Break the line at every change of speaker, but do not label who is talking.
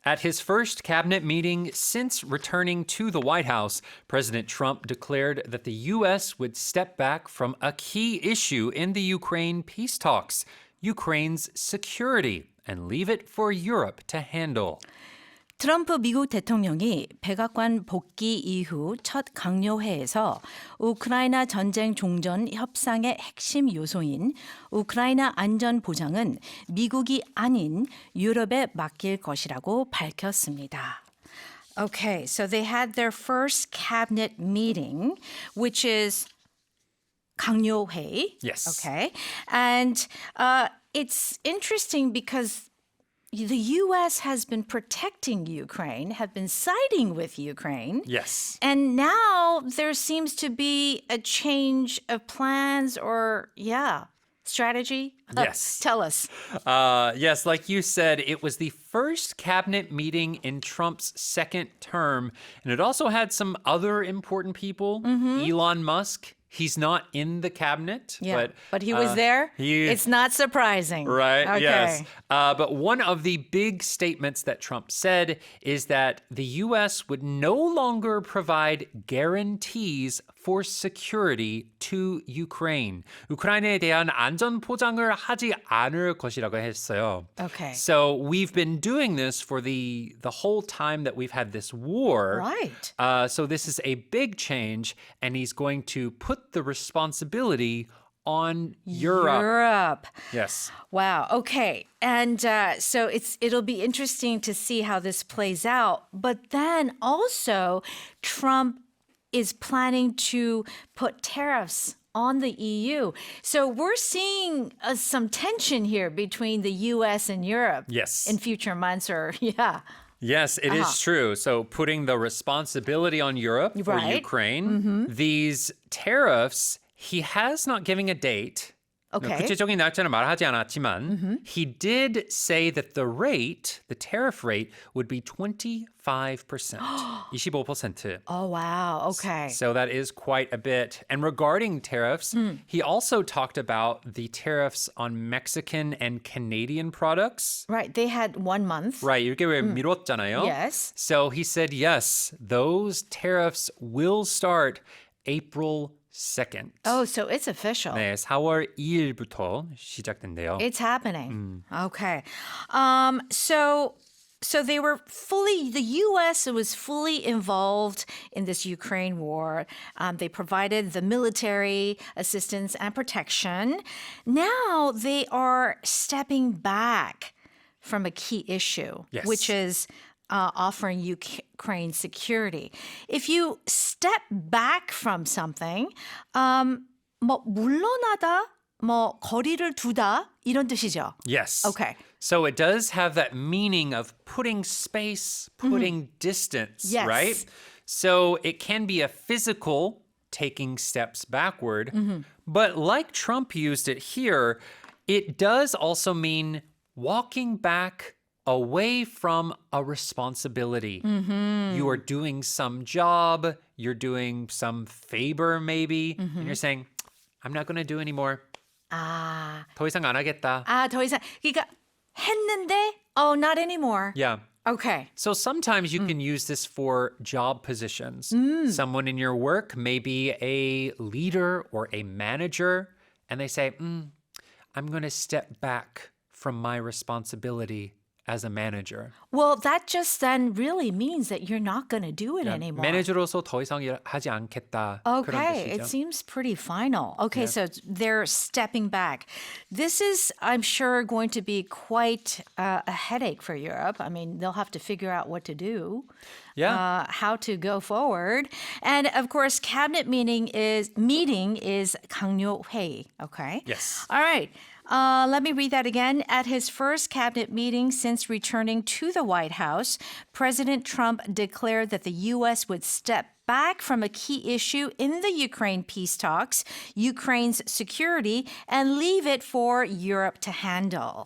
At his first cabinet meeting since returning to the White House, President Trump declared that the U.S. would step back from a key issue in the Ukraine peace talks, Ukraine's security, and leave it for Europe to handle.
트럼프 미국 대통령이 백악관 복귀 이후 첫 강요회에서 우크라이나 전쟁 종전 협상의 핵심 요소인 우크라이나 안전 보장은 미국이 아닌 유럽에 맡길 것이라고 밝혔습니다. Okay, so they had their first cabinet meeting, which is 강요회.
Yes.
Okay, and it's interesting because the U.S. has been protecting Ukraine, have been siding with Ukraine.
Yes.
And now there seems to be a change of plans or, strategy.
Yes.
Tell us.
Yes, like you said, it was the first cabinet meeting in Trump's second term. And it also had some other important people. Elon Musk. He's not in the cabinet.
Yeah, but he was there. It's not surprising.
Right,
okay.
yes. But one of the big statements that Trump said is that the U.S. would no longer provide guarantees for security to Ukraine. 우크라이나에 대한 안전 보장을 하지 않을 것이라고 했어요.
Okay.
So we've been doing this for the whole time that we've had this war.
Right.
So this is a big change, and he's going to put the responsibility on Europe. Yes.
Wow. Okay. And so it'll be interesting to see how this plays out. But then also, Trump is planning to put tariffs on the EU. So we're seeing some tension here between the U.S. and Europe.
Yes.
In future months or,
Yes, it is true. So putting the responsibility on Europe for
Right.
Ukraine, these tariffs, he has not given a date.
Okay.
구체적인 날짜는 말하지 않았지만 he did say that the tariff rate would be 25%. 25%.
Oh, wow. Okay.
So that is quite a bit. And regarding tariffs, he also talked about the tariffs on Mexican and Canadian products.
Right. They had 1 month.
Right, 이렇게 왜 미뤘잖아요.
Yes.
So he said, yes, those tariffs will start April 2nd.
Oh, so it's official.
네, 4월 2일부터 시작된대요.
It's happening. Okay. So they were the U.S. was fully involved in this Ukraine war. They provided the military assistance and protection. Now they are stepping back from a key issue,
Yes.
which is offering Ukraine security. If you step back from something, 뭐 물러나다, 뭐 거리를 두다 이런 뜻이죠.
Yes.
Okay.
So it does have that meaning of putting space, putting distance,
Yes.
right? So it can be a physical taking steps backward, but like Trump used it here, it does also mean walking back away from a responsibility. You are doing some job, you're doing some favor maybe, and you're saying, I'm not going to do anymore.
아,
더 이상 안 하겠다.
더 이상 그러니까 했는데 not anymore.
Yeah.
Okay.
So sometimes you can use this for job positions. Someone in your work may be a leader or a manager, and they say, I'm going to step back from my responsibility as a manager.
Well, that just then really means that you're not going to do it anymore.
매니저로서 더 이상 하지 않겠다. 그런
Okay,
뜻이죠.
it seems pretty final. Okay, so they're stepping back. This is, I'm sure, going to be quite a headache for Europe. I mean, they'll have to figure out what to do,
Yeah.
how to go forward. And of course, cabinet meeting is 강요회의. Okay.
Yes.
All right. Let me read that again. At his first cabinet meeting since returning to the White House, President Trump declared that the U.S. would step back from a key issue in the Ukraine peace talks, Ukraine's security, and leave it for Europe to handle.